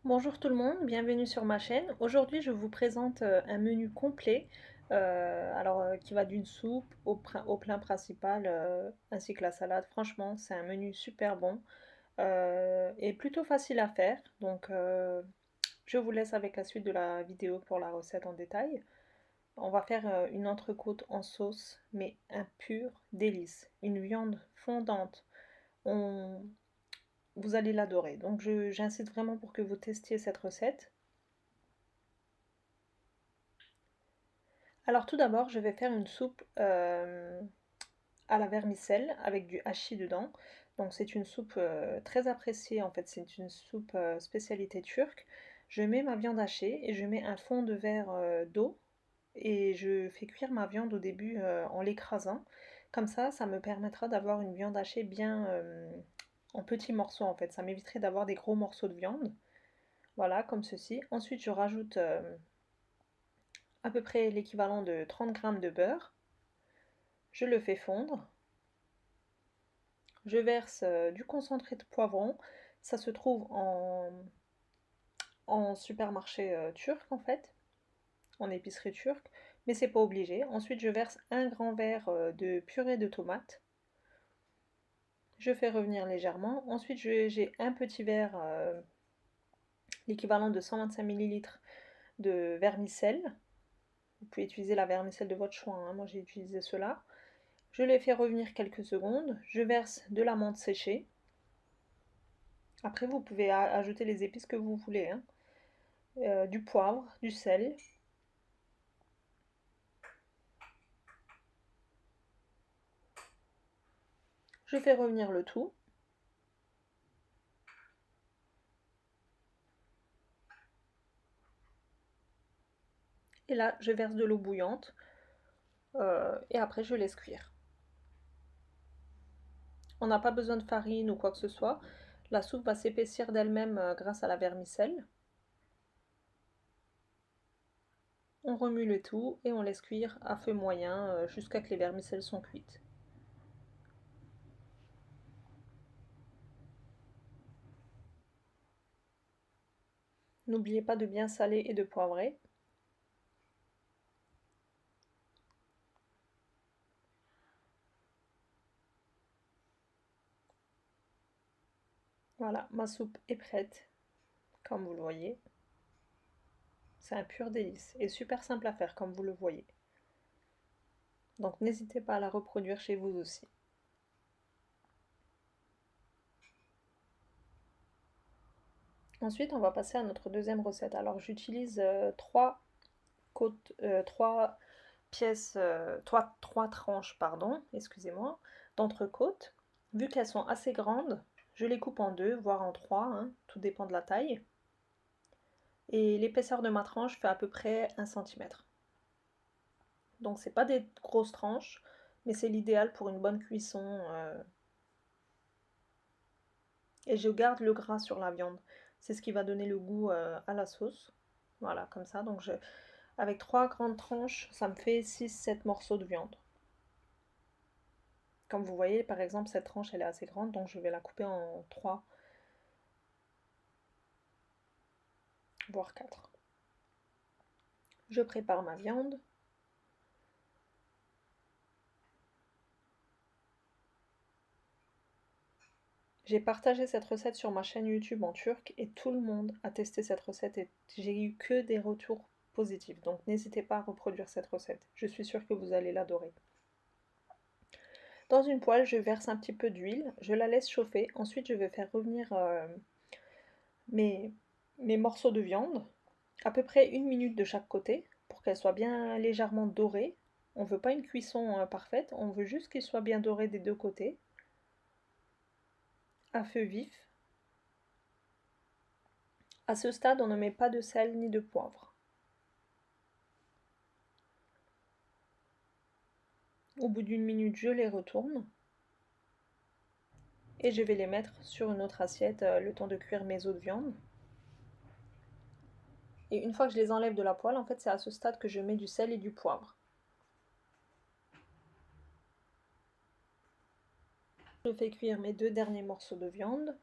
Bonjour tout le monde, bienvenue sur ma chaîne. Aujourd'hui, je vous présente un menu complet, qui va d'une soupe au plat principal, ainsi que la salade. Franchement, c'est un menu super bon et plutôt facile à faire. Donc, je vous laisse avec la suite de la vidéo pour la recette en détail. On va faire une entrecôte en sauce, mais un pur délice. Une viande fondante. On, Vous allez l'adorer. Donc j'incite vraiment pour que vous testiez cette recette. Alors tout d'abord, je vais faire une soupe à la vermicelle avec du hachis dedans. Donc c'est une soupe très appréciée en fait, c'est une soupe spécialité turque. Je mets ma viande hachée et je mets un fond de verre d'eau et je fais cuire ma viande au début en l'écrasant. Comme ça me permettra d'avoir une viande hachée bien en petits morceaux en fait. Ça m'éviterait d'avoir des gros morceaux de viande. Voilà, comme ceci. Ensuite, je rajoute à peu près l'équivalent de 30 grammes de beurre. Je le fais fondre. Je verse du concentré de poivron. Ça se trouve en supermarché turc en fait, en épicerie turque, mais c'est pas obligé. Ensuite, je verse un grand verre de purée de tomates. Je fais revenir légèrement. Ensuite, j'ai un petit verre, l'équivalent de 125 millilitres de vermicelle. Vous pouvez utiliser la vermicelle de votre choix, hein. Moi, j'ai utilisé cela. Je les fais revenir quelques secondes. Je verse de la menthe séchée. Après, vous pouvez ajouter les épices que vous voulez, hein. Du poivre, du sel. Je fais revenir le tout. Et là, je verse de l'eau bouillante. Et après, je laisse cuire. On n'a pas besoin de farine ou quoi que ce soit. La soupe va s'épaissir d'elle-même grâce à la vermicelle. On remue le tout et on laisse cuire à feu moyen jusqu'à ce que les vermicelles sont cuites. N'oubliez pas de bien saler et de poivrer. Voilà, ma soupe est prête, comme vous le voyez. C'est un pur délice et super simple à faire, comme vous le voyez. Donc n'hésitez pas à la reproduire chez vous aussi. Ensuite, on va passer à notre deuxième recette. Alors j'utilise trois pièces, trois tranches, pardon, excusez-moi, d'entrecôte. Vu qu'elles sont assez grandes, je les coupe en deux, voire en trois, hein, tout dépend de la taille. Et l'épaisseur de ma tranche fait à peu près 1 cm. Donc c'est pas des grosses tranches, mais c'est l'idéal pour une bonne cuisson. Et je garde le gras sur la viande. C'est ce qui va donner le goût à la sauce. Voilà, comme ça. Donc avec trois grandes tranches, ça me fait 6-7 morceaux de viande. Comme vous voyez, par exemple, cette tranche, elle est assez grande, donc je vais la couper en 3, voire 4. Je prépare ma viande. J'ai partagé cette recette sur ma chaîne YouTube en turc et tout le monde a testé cette recette et j'ai eu que des retours positifs. Donc n'hésitez pas à reproduire cette recette. Je suis sûre que vous allez l'adorer. Dans une poêle, je verse un petit peu d'huile, je la laisse chauffer. Ensuite, je vais faire revenir mes, mes morceaux de viande, à peu près 1 minute de chaque côté, pour qu'elle soit bien légèrement dorée. On ne veut pas une cuisson parfaite, on veut juste qu'il soit bien doré des deux côtés, à feu vif. À ce stade, on ne met pas de sel ni de poivre. Au bout d'1 minute, je les retourne et je vais les mettre sur une autre assiette le temps de cuire mes os de viande. Et une fois que je les enlève de la poêle, en fait, c'est à ce stade que je mets du sel et du poivre. Je fais cuire mes deux derniers morceaux de viande.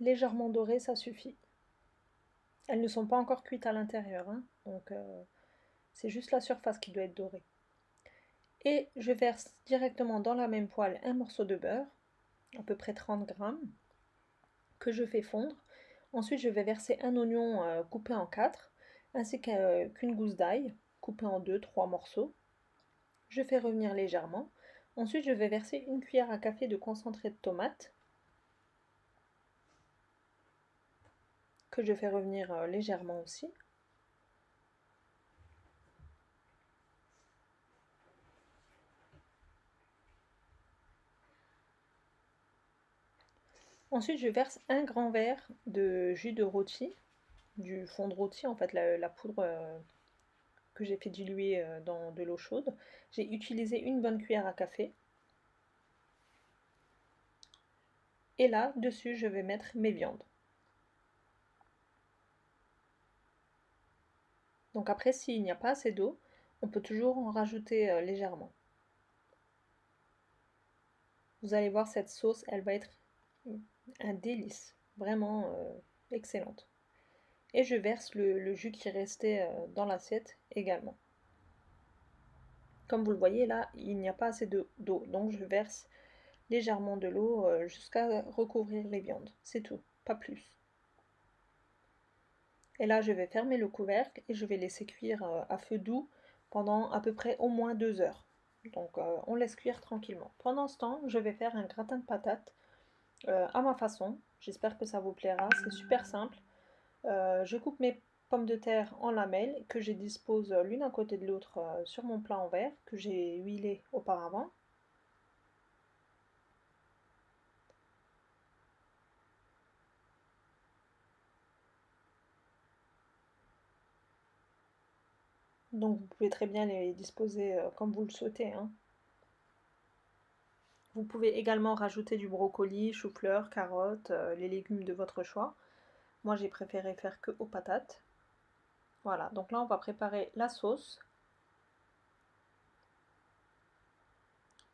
légèrement dorées, ça suffit. Elles ne sont pas encore cuites à l'intérieur, hein, donc c'est juste la surface qui doit être dorée. Et je verse directement dans la même poêle un morceau de beurre, à peu près 30 grammes, que je fais fondre. Ensuite, je vais verser un oignon coupé en 4, ainsi qu'une gousse d'ail, coupée en 2-3 morceaux. Je fais revenir légèrement. Ensuite, je vais verser une cuillère à café de concentré de tomate, que je fais revenir légèrement aussi. Ensuite, je verse un grand verre de jus de rôti, du fond de rôti, en fait, la poudre que j'ai fait diluer dans de l'eau chaude. J'ai utilisé une bonne cuillère à café. Et là, dessus, je vais mettre mes viandes. Donc après, s'il n'y a pas assez d'eau, on peut toujours en rajouter légèrement. Vous allez voir, cette sauce, elle va être un délice, vraiment excellente. Et je verse le jus qui restait dans l'assiette également. Comme vous le voyez là, il n'y a pas assez d'eau, donc je verse légèrement de l'eau jusqu'à recouvrir les viandes. C'est tout, pas plus. Et là, je vais fermer le couvercle et je vais laisser cuire à feu doux pendant à peu près au moins 2 heures. Donc on laisse cuire tranquillement. Pendant ce temps, je vais faire un gratin de patates à ma façon. J'espère que ça vous plaira. C'est super simple. Je coupe mes pommes de terre en lamelles que je dispose l'une à côté de l'autre sur mon plat en verre que j'ai huilé auparavant. Donc vous pouvez très bien les disposer comme vous le souhaitez, hein. Vous pouvez également rajouter du brocoli, chou-fleur, carottes, les légumes de votre choix. Moi j'ai préféré faire que aux patates. Voilà, donc là on va préparer la sauce.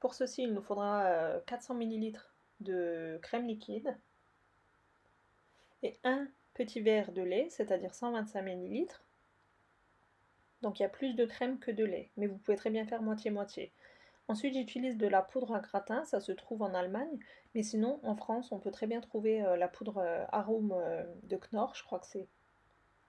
Pour ceci, il nous faudra 400 ml de crème liquide et un petit verre de lait, c'est-à-dire 125 ml. Donc il y a plus de crème que de lait, mais vous pouvez très bien faire moitié-moitié. Ensuite, j'utilise de la poudre à gratin, ça se trouve en Allemagne, mais sinon en France, on peut très bien trouver la poudre arôme de Knorr, je crois que c'est.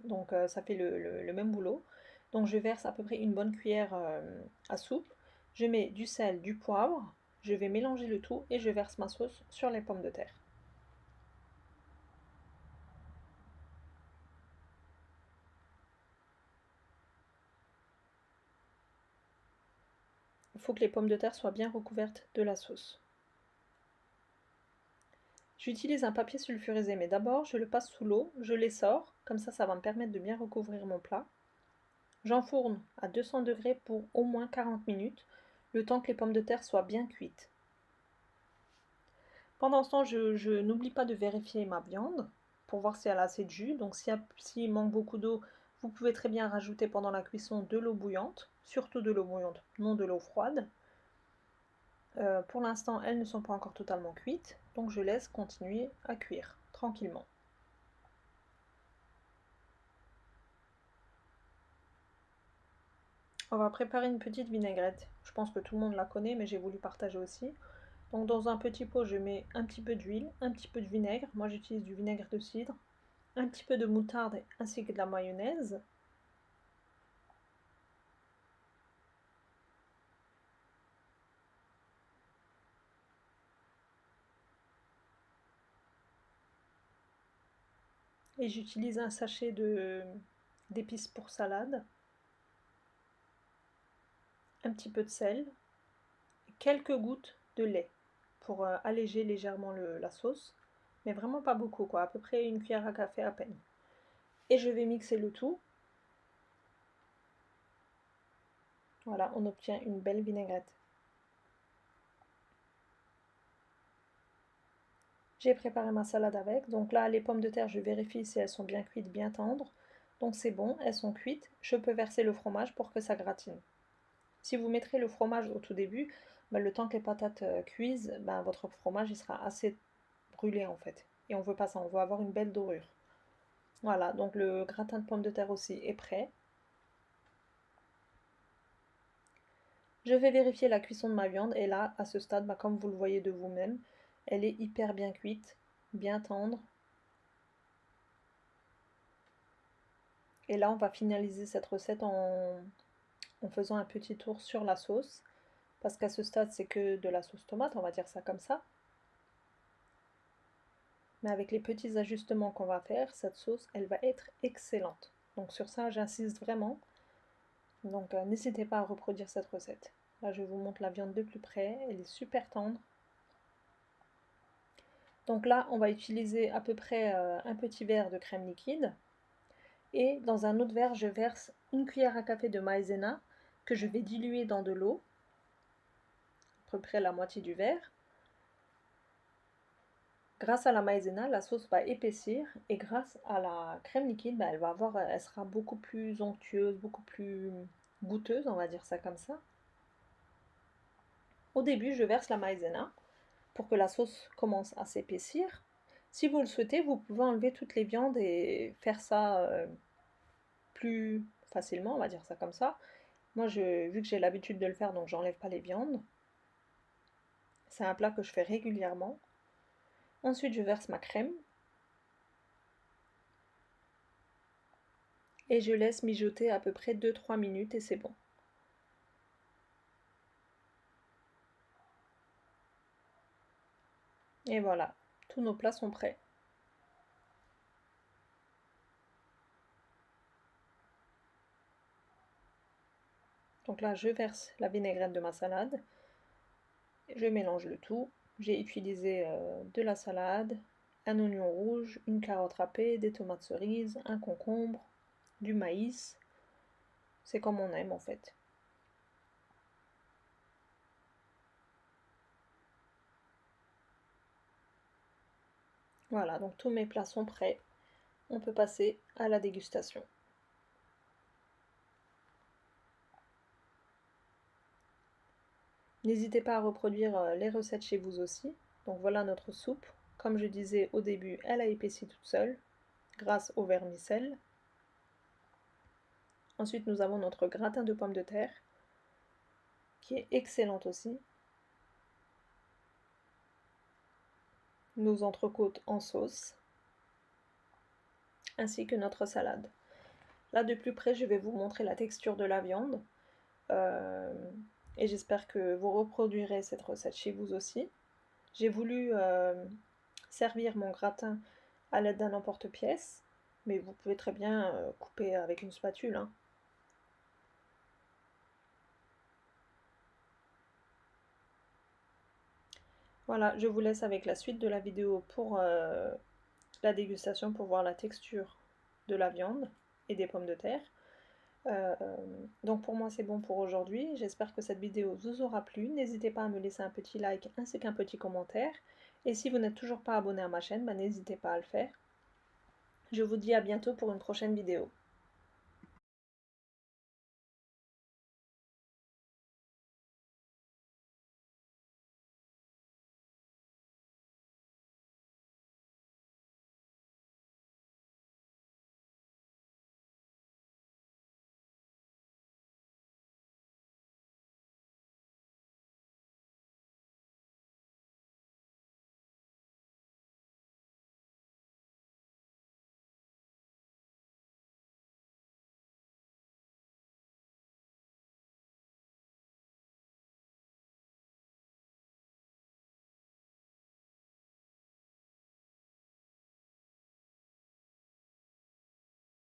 Donc ça fait le même boulot. Donc je verse à peu près une bonne cuillère à soupe. Je mets du sel, du poivre, je vais mélanger le tout et je verse ma sauce sur les pommes de terre. Il faut que les pommes de terre soient bien recouvertes de la sauce. J'utilise un papier sulfurisé, mais d'abord je le passe sous l'eau, je les sors, comme ça va me permettre de bien recouvrir mon plat. J'enfourne à 200 degrés pour au moins 40 minutes, le temps que les pommes de terre soient bien cuites. Pendant ce temps, je n'oublie pas de vérifier ma viande pour voir si elle a assez de jus. Donc s'il manque beaucoup d'eau, vous pouvez très bien rajouter pendant la cuisson de l'eau bouillante, surtout de l'eau bouillante, non de l'eau froide. Pour l'instant, elles ne sont pas encore totalement cuites, donc je laisse continuer à cuire tranquillement. On va préparer une petite vinaigrette. Je pense que tout le monde la connaît, mais j'ai voulu partager aussi. Donc dans un petit pot, je mets un petit peu d'huile, un petit peu de vinaigre. Moi j'utilise du vinaigre de cidre, un petit peu de moutarde ainsi que de la mayonnaise. Et j'utilise un sachet d'épices pour salade, un petit peu de sel, et quelques gouttes de lait pour alléger légèrement la sauce, mais vraiment pas beaucoup, quoi, à peu près une cuillère à café à peine. Et je vais mixer le tout. Voilà, on obtient une belle vinaigrette. J'ai préparé ma salade avec. Donc là, les pommes de terre, je vérifie si elles sont bien cuites, bien tendres. Donc c'est bon, elles sont cuites. Je peux verser le fromage pour que ça gratine. Si vous mettrez le fromage au tout début, le temps que les patates cuisent, votre fromage il sera assez brûlé en fait. Et on veut pas ça, on veut avoir une belle dorure. Voilà, donc le gratin de pommes de terre aussi est prêt. Je vais vérifier la cuisson de ma viande et là, à ce stade, comme vous le voyez de vous-même, elle est hyper bien cuite, bien tendre. Et là, on va finaliser cette recette en faisant un petit tour sur la sauce. Parce qu'à ce stade, c'est que de la sauce tomate, on va dire ça comme ça. Mais avec les petits ajustements qu'on va faire, cette sauce, elle va être excellente. Donc sur ça, j'insiste vraiment. Donc n'hésitez pas à reproduire cette recette. Là, je vous montre la viande de plus près. Elle est super tendre. Donc là, on va utiliser à peu près un petit verre de crème liquide. Et dans un autre verre, je verse une cuillère à café de maïzena que je vais diluer dans de l'eau, à peu près la moitié du verre. Grâce à la maïzena, la sauce va épaissir et grâce à la crème liquide, elle sera beaucoup plus onctueuse, beaucoup plus goûteuse, on va dire ça comme ça. Au début, je verse la maïzena pour que la sauce commence à s'épaissir. Si vous le souhaitez, vous pouvez enlever toutes les viandes et faire ça plus facilement, on va dire ça comme ça. Moi, vu que j'ai l'habitude de le faire, donc j'enlève pas les viandes. C'est un plat que je fais régulièrement. Ensuite, je verse ma crème. Et je laisse mijoter à peu près 2-3 minutes et c'est bon. Et voilà, tous nos plats sont prêts. Donc là, je verse la vinaigrette de ma salade. Je mélange le tout. J'ai utilisé de la salade, un oignon rouge, une carotte râpée, des tomates cerises, un concombre, du maïs. C'est comme on aime en fait. Voilà, donc tous mes plats sont prêts. On peut passer à la dégustation. N'hésitez pas à reproduire les recettes chez vous aussi. Donc voilà notre soupe. Comme je disais au début, elle a épaissi toute seule grâce au vermicelle. Ensuite, nous avons notre gratin de pommes de terre qui est excellent aussi. Nos entrecôtes en sauce ainsi que notre salade. Là, de plus près, je vais vous montrer la texture de la viande. Et j'espère que vous reproduirez cette recette chez vous aussi. J'ai voulu servir mon gratin à l'aide d'un emporte-pièce, mais vous pouvez très bien couper avec une spatule, hein. Voilà, je vous laisse avec la suite de la vidéo pour la dégustation, pour voir la texture de la viande et des pommes de terre. Euh, donc pour moi c'est bon pour aujourd'hui, j'espère que cette vidéo vous aura plu, n'hésitez pas à me laisser un petit like ainsi qu'un petit commentaire, et si vous n'êtes toujours pas abonné à ma chaîne, n'hésitez pas à le faire. Je vous dis à bientôt pour une prochaine vidéo.